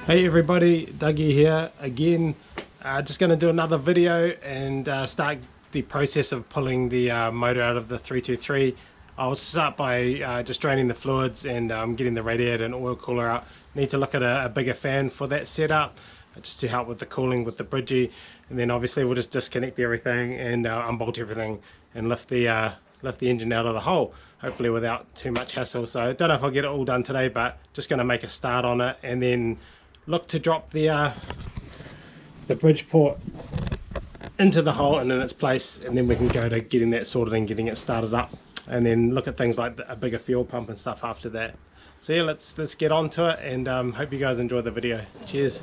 Hey everybody, Dougie here again. Just going to do another video and start the process of pulling the motor out of the 323. I'll start by just draining the fluids and getting the radiator and oil cooler out. Need to look at a bigger fan for that setup, just to help with the cooling with the bridgie. And then obviously we'll just disconnect everything and unbolt everything and lift the engine out of the hole, hopefully without too much hassle. So I don't know if I'll get it all done today, but just going to make a start on it and then look to drop the Bridgeport into the hole and in its place, and then we can go to getting that sorted and getting it started up, and then look at things like a bigger fuel pump and stuff after that. So yeah, let's get on to it, and hope you guys enjoy the video. Cheers.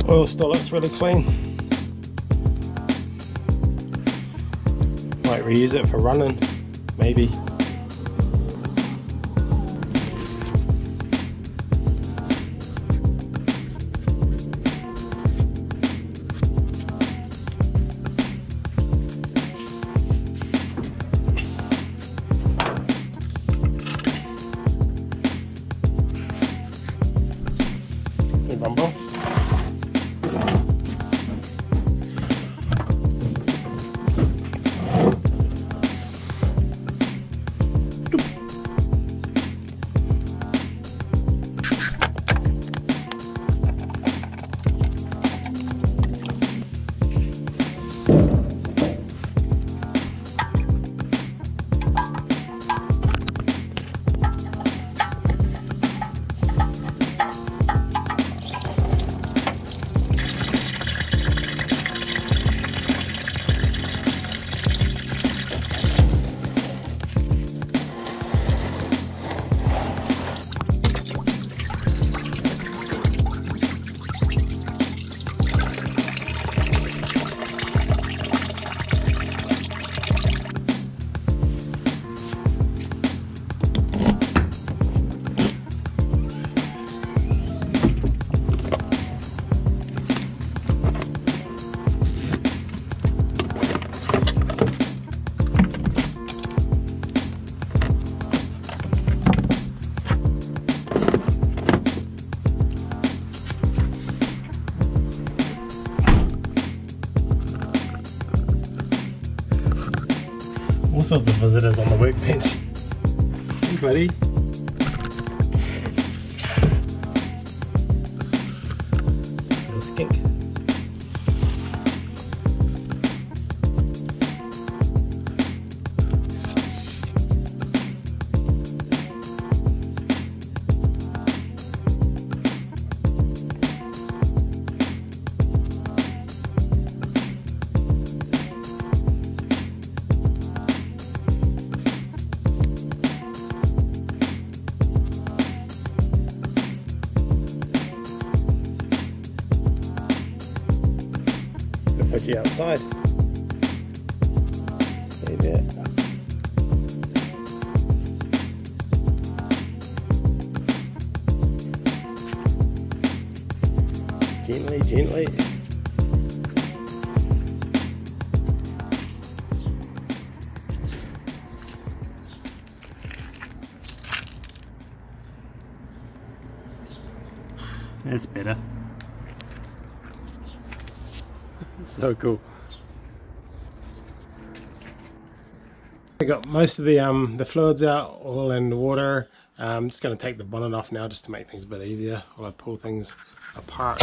Oil still looks really clean. Might reuse it for running, maybe. Hey, Bumble. All sorts of visitors on the workbench. Hey buddy. Little skink. Put you outside. Stay there. Gently, gently. That's better. So cool. I got most of the fluids out, all in the water. I'm just going to take the bonnet off now just to make things a bit easier while I pull things apart.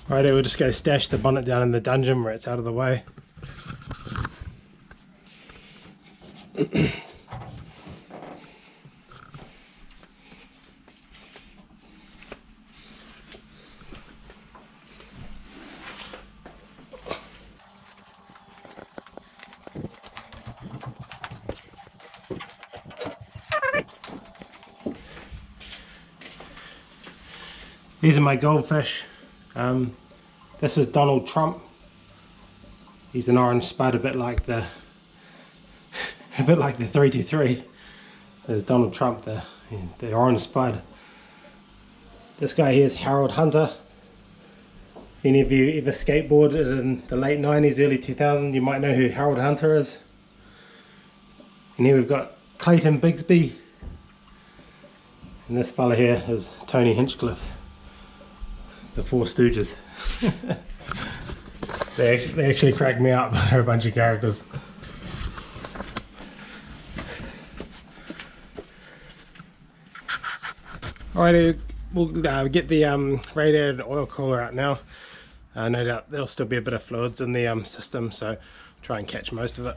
Righto, we'll just go stash the bonnet down in the dungeon where it's out of the way. These are my goldfish. This is Donald Trump. He's an orange spud, a bit like the 323. There's Donald Trump, the orange spud. This guy here is Harold Hunter. If any of you ever skateboarded in the late 90s, early 2000s, you might know who Harold Hunter is. And here we've got Clayton Bigsby. And this fella here is Tony Hinchcliffe, the Four Stooges. They actually crack me up. They're a bunch of characters. Alrighty, we'll get the radiator and oil cooler out now. No doubt there'll still be a bit of fluids in the system, so try and catch most of it.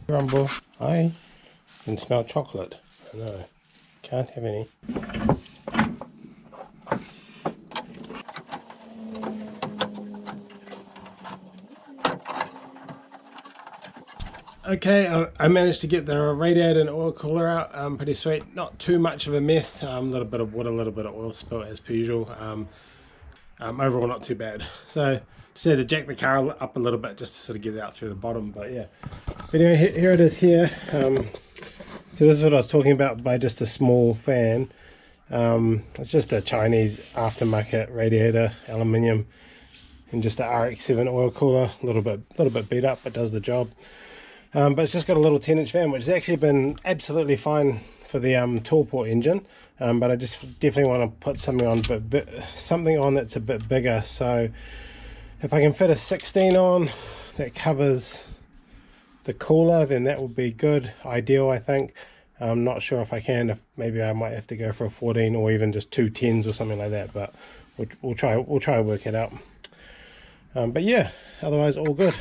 Rumble, I can smell chocolate. No, can't have any. Okay, I managed to get the radiator and oil cooler out. Pretty sweet. Not too much of a mess. A little bit of water, a little bit of oil spill as per usual. Overall, not too bad. So just had to jack the car up a little bit just to sort of get it out through the bottom. But yeah. But anyway, here it is here. So this is what I was talking about by just a small fan. It's just a Chinese aftermarket radiator, aluminium, and just a RX-7 oil cooler. A little bit beat up, but does the job. But it's just got a little 10-inch fan, which has actually been absolutely fine for the Tallport engine. But I just definitely want to put something on that's a bit bigger. So if I can fit a 16 on that covers the cooler, then that would be good, ideal I think. I'm not sure if I can, if maybe I might have to go for a 14 or even just two 10s or something like that, but we'll try to work it out. But yeah, otherwise all good.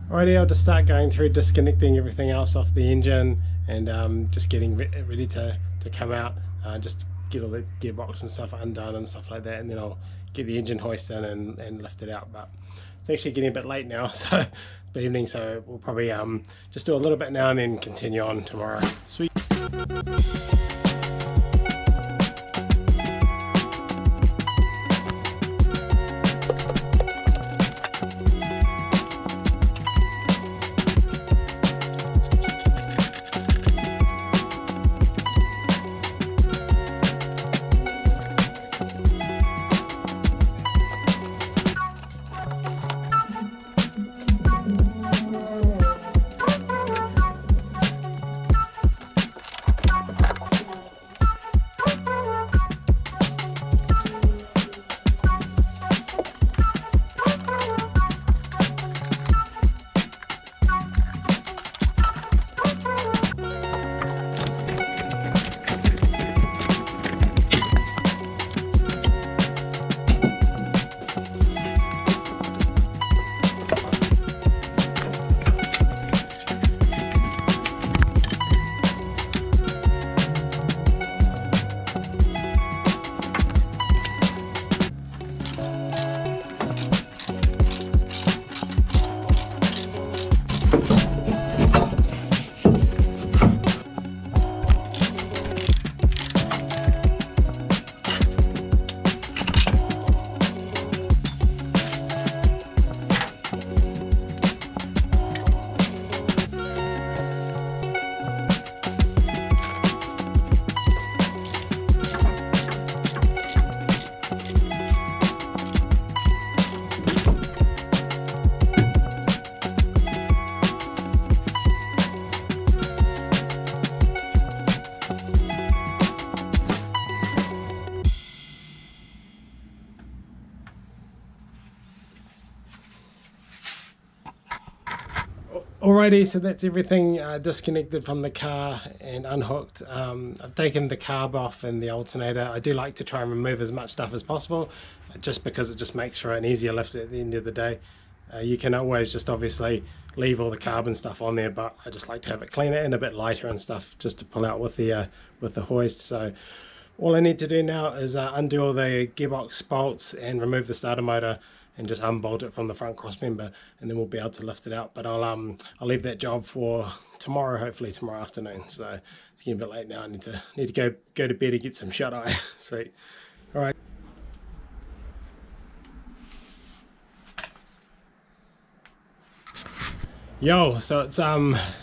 Alrighty, I'll just start going through disconnecting everything else off the engine and just getting ready to come out, just get all the gearbox and stuff undone and stuff like that, and then I'll get the engine hoist in and lift it out. But it's actually getting a bit late now, so it's evening, so we'll probably just do a little bit now and then continue on tomorrow. Sweet. Alrighty, so that's everything disconnected from the car and unhooked. I've taken the carb off and the alternator. I do like to try and remove as much stuff as possible, just because it just makes for an easier lift at the end of the day. You can always just obviously leave all the carbon stuff on there, but I just like to have it cleaner and a bit lighter and stuff just to pull out with the hoist. So all I need to do now is undo all the gearbox bolts and remove the starter motor and just unbolt it from the front cross member, and then we'll be able to lift it out. But I'll leave that job for tomorrow, hopefully tomorrow afternoon. So it's getting a bit late now. I need to go to bed and get some shut eye. Sweet. All right. Yo, so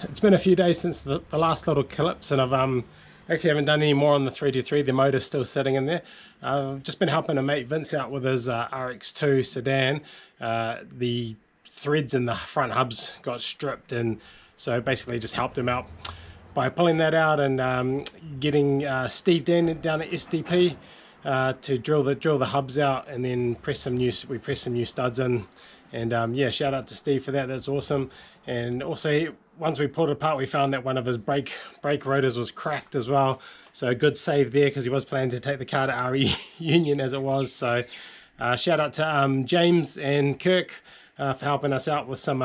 it's been a few days since the last little clips, and I've actually haven't done any more on the 323. The motor's still sitting in there. I've just been helping a mate Vince out with his RX2 Sedan. The threads in the front hubs got stripped, and so basically just helped him out by pulling that out and getting Steve down at SDP to drill the hubs out, and then press some new studs in. And yeah, shout out to Steve for that. That's awesome. And also, once we pulled it apart, we found that one of his brake rotors was cracked as well. So a good save there, because he was planning to take the car to RE Union as it was. So shout out to James and Kirk for helping us out with some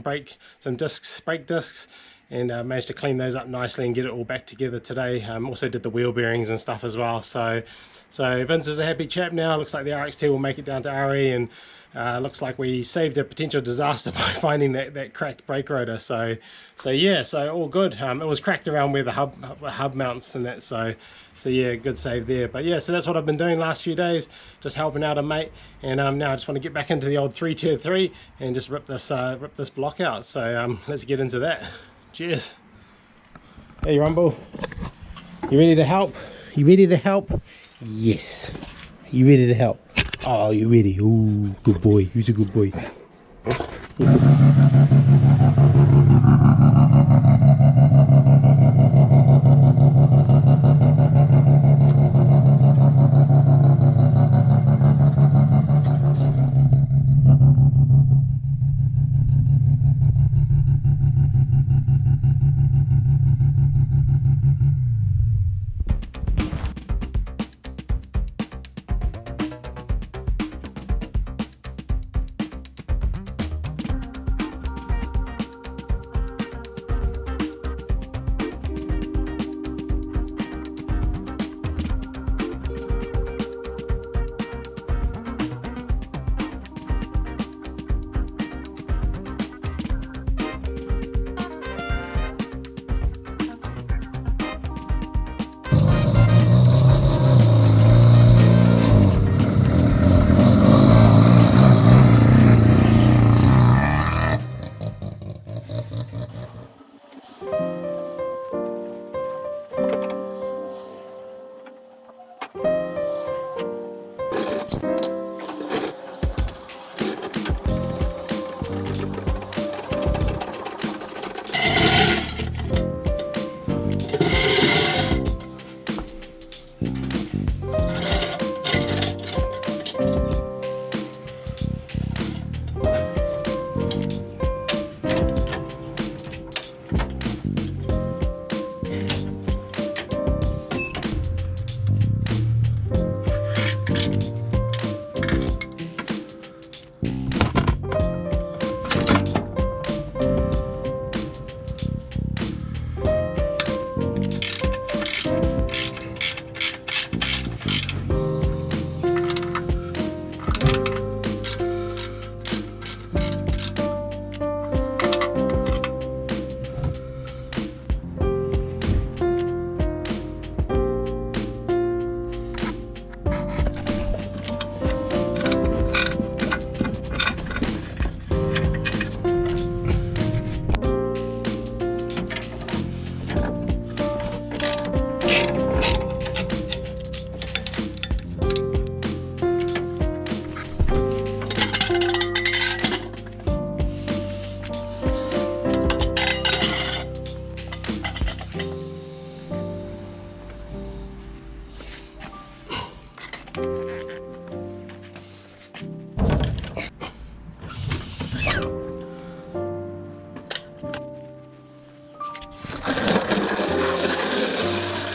brake discs, and managed to clean those up nicely and get it all back together today. Also did the wheel bearings and stuff as well. So Vince is a happy chap now. Looks like the RX2 will make it down to RE, and looks like we saved a potential disaster by finding that cracked brake rotor. So yeah, so all good. It was cracked around where the hub mounts and that. So yeah, good save there. But yeah, so that's what I've been doing last few days, just helping out a mate. And now I just want to get back into the old 323 and just rip this block out. So let's get into that. Cheers. Hey Rumble, you ready to help? You ready to help? Yes. You ready to help? Oh, you ready? Ooh, good boy. Who's a good boy?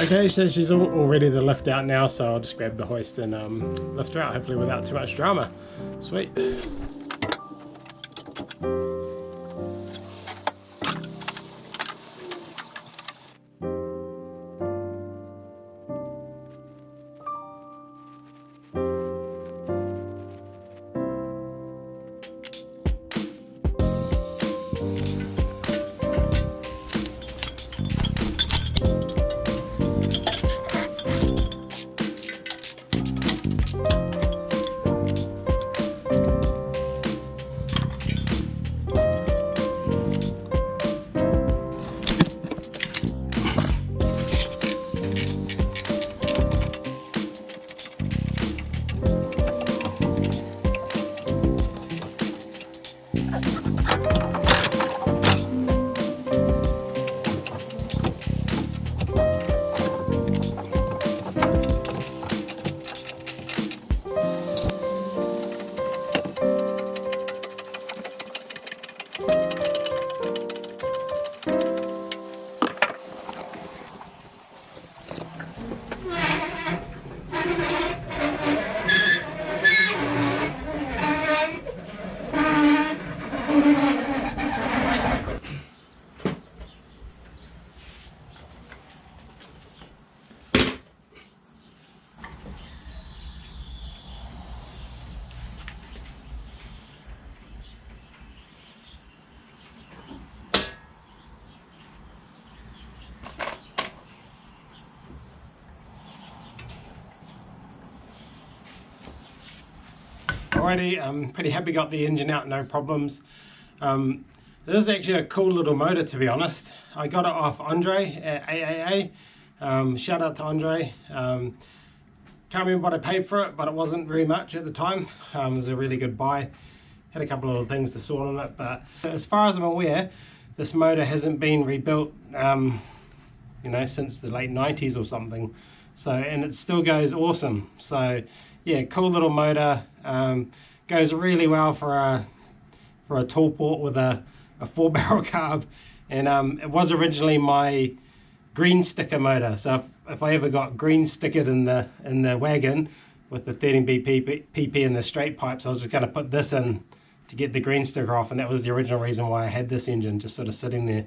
Okay, so she's all ready to lift out now, so I'll just grab the hoist and lift her out, hopefully without too much drama. Sweet. Alrighty, I'm pretty happy got the engine out, no problems. This is actually a cool little motor, to be honest. I got it off Andre at AAA. Shout out to Andre. Can't remember what I paid for it, but it wasn't very much at the time. It was a really good buy. Had a couple of little things to sort on it, but as far as I'm aware, this motor hasn't been rebuilt, you know, since the late 90s or something. So, and it still goes awesome. So yeah, cool little motor. Goes really well for a Tallport with a 4-barrel carb, and it was originally my green sticker motor. So if I ever got green stickered in the wagon with the 13B PP and the straight pipes, I was just going to put this in to get the green sticker off, and that was the original reason why I had this engine, just sort of sitting there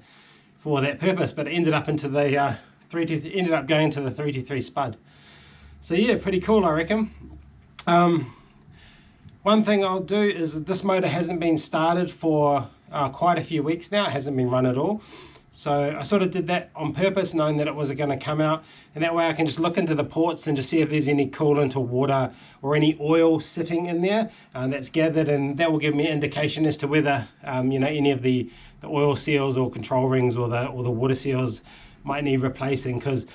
for that purpose. But it ended up into the ended up going to the 323 Spud. So yeah, pretty cool, I reckon. One thing I'll do is this motor hasn't been started for quite a few weeks now. It hasn't been run at all. So I sort of did that on purpose, knowing that it wasn't going to come out, and that way I can just look into the ports and just see if there's any coolant or water or any oil sitting in there that's gathered, and that will give me an indication as to whether you know, any of the oil seals or control rings or the water seals might need replacing, because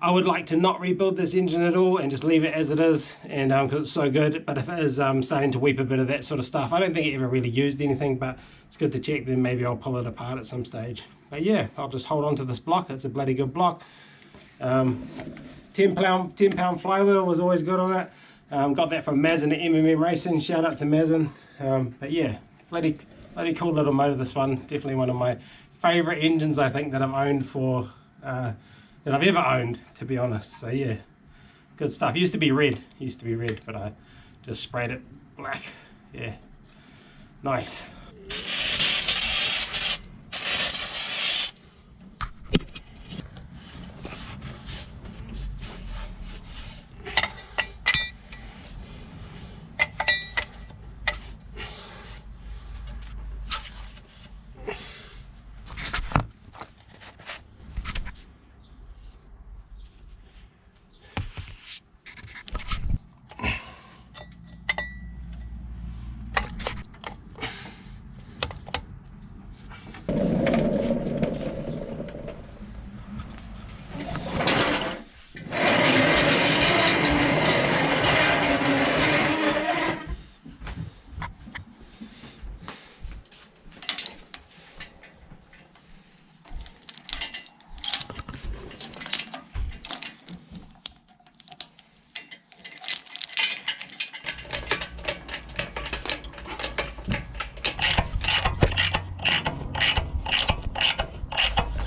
I would like to not rebuild this engine at all and just leave it as it is, and because it's so good. But if it is starting to weep a bit of that sort of stuff, I don't think it ever really used anything, but it's good to check. Then maybe I'll pull it apart at some stage. But yeah, I'll just hold on to this block. It's a bloody good block. 10-pound flywheel was always good on it. Got that from Mazda at MMM Racing. Shout out to Mazda. But yeah, bloody cool little motor, this one. Definitely one of my favourite engines, I think, that I've owned for that I've ever owned, to be honest. So yeah, good stuff. Used to be red, but I just sprayed it black. Yeah, nice.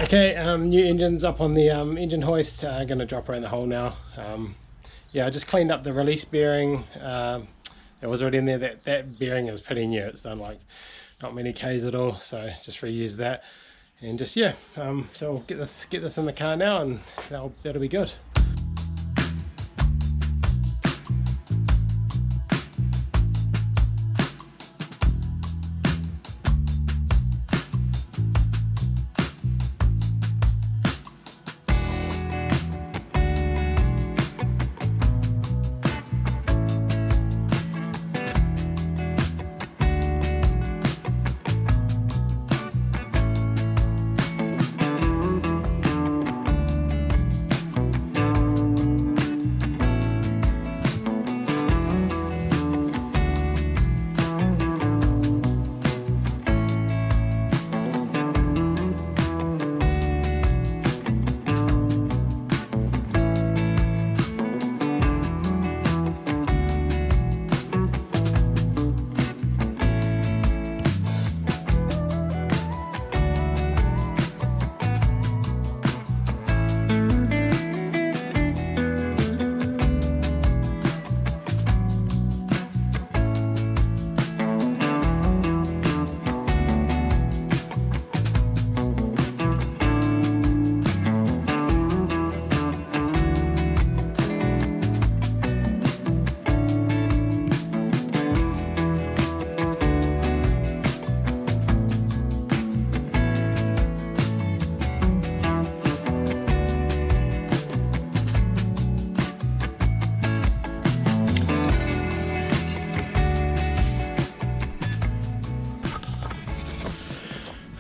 Okay, new engine's up on the engine hoist. Going to drop around the hole now. Yeah, I just cleaned up the release bearing. It was already in there. That bearing is pretty new. It's done like not many Ks at all, so just reuse that. And just, yeah, so we'll get this in the car now, and that'll be good.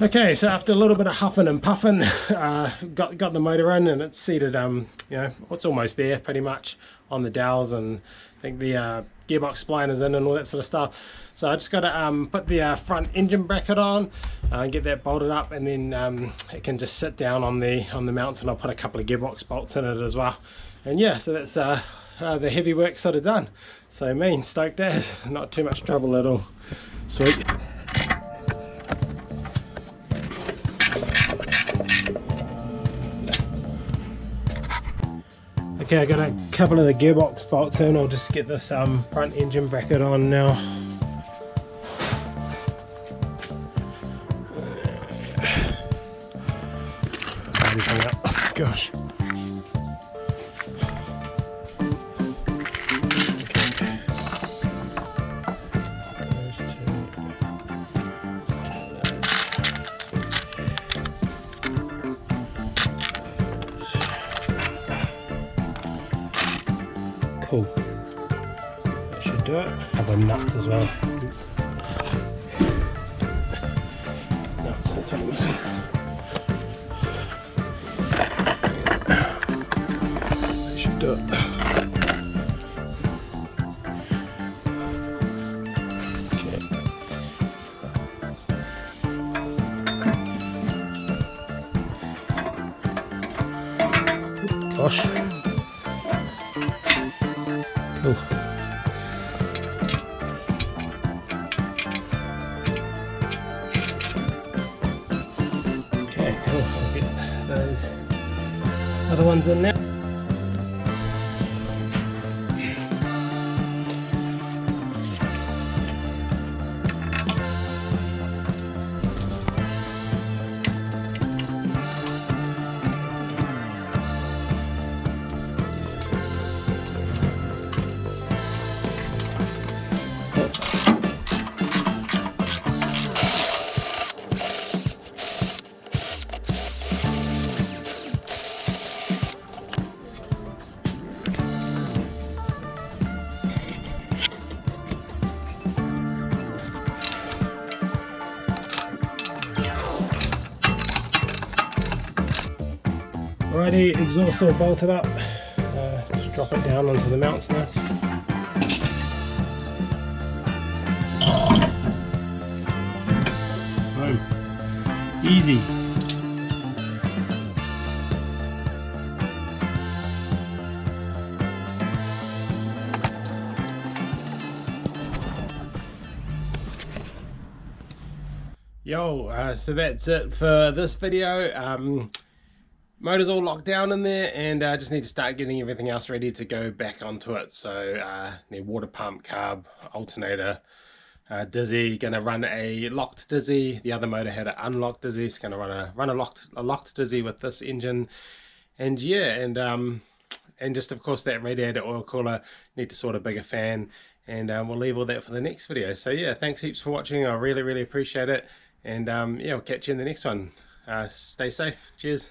Okay, so after a little bit of huffing and puffing, got the motor in, and it's seated, you know, it's almost there pretty much on the dowels, and I think the gearbox spline is in and all that sort of stuff. So I just got to put the front engine bracket on, get that bolted up, and then it can just sit down on the mounts, and I'll put a couple of gearbox bolts in it as well. And yeah, so that's the heavy work sort of done. So mean stoked as, not too much trouble at all. Sweet. Okay, I got a couple of the gearbox bolts in. I'll just get this front engine bracket on now. Everything up. Oh, gosh. Cool. That should do it. Have the nuts as well. Nuts, that's what it was. That should do it. Okay. Gosh. Cool. Okay, cool. I'll get those other ones in now. Alrighty, exhaust all bolted up. Just drop it down onto the mounts now. Boom. Easy. Yo, so that's it for this video. Motor's all locked down in there, and I just need to start getting everything else ready to go back onto it. So need water pump, carb, alternator, dizzy. Gonna run a locked dizzy. The other motor had an unlocked dizzy. It's gonna run a locked dizzy with this engine, and yeah, and just of course that radiator oil cooler. Need to sort a bigger fan, and we'll leave all that for the next video. So yeah, thanks heaps for watching. I really appreciate it, and yeah, I'll catch you in the next one. Stay safe. Cheers.